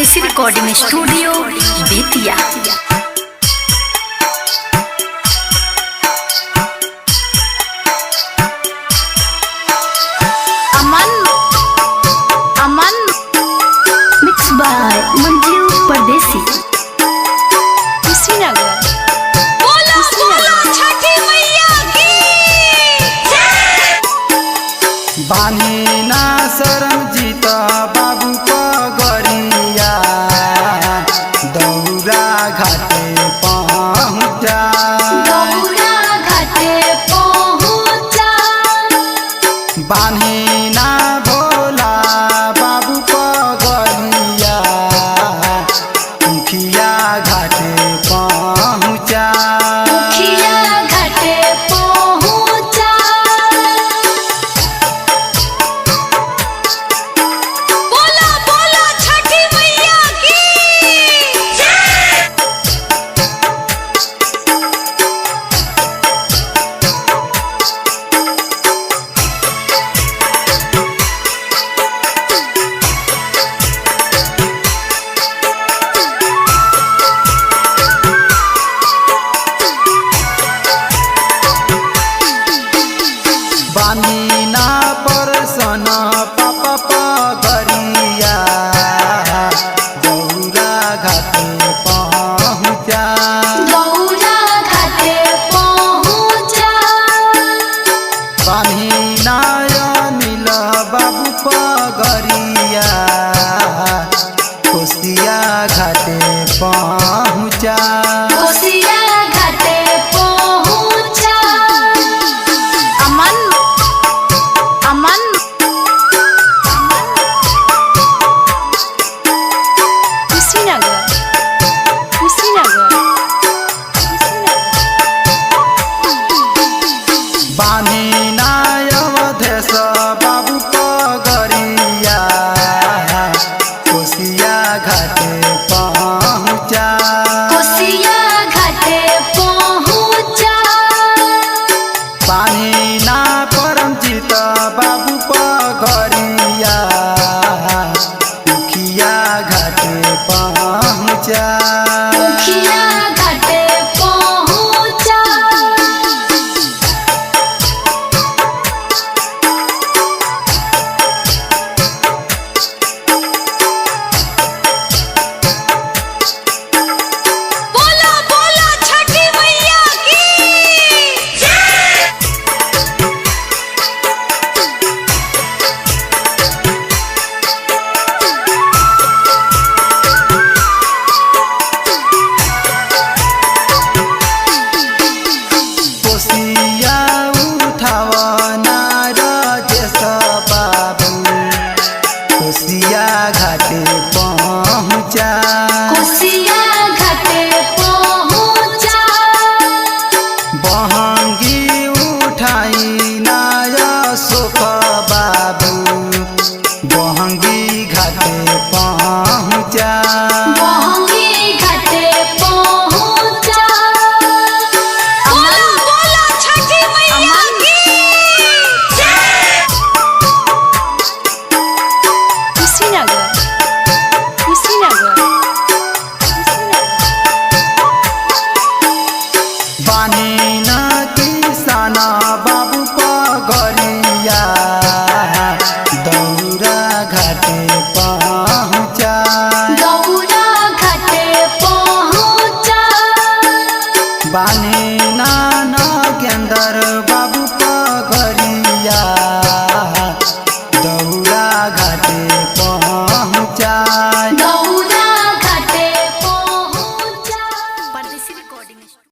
परदेसी recording studio Bettiah. Aman Aman mix by Manju Pardesi Kushinagar. बोलो बोलो छठी मैया की बानी ना शरम जीता बाबू पगरिया दौरा घाटे पहुँचा बानी ना भोला बाबू पगरिया मुखिया घाटे पहुँचा बानी ना परसन पापा पगरिया दौरा घाटे पहुँचा बानी ना अनिल बाबू पगरिया कोसिया घाटे पहुँचा बानी ना अवधेश बाबू पगरिया कोसिया घाटे पहुँचा बानी ना परमजीत बाबू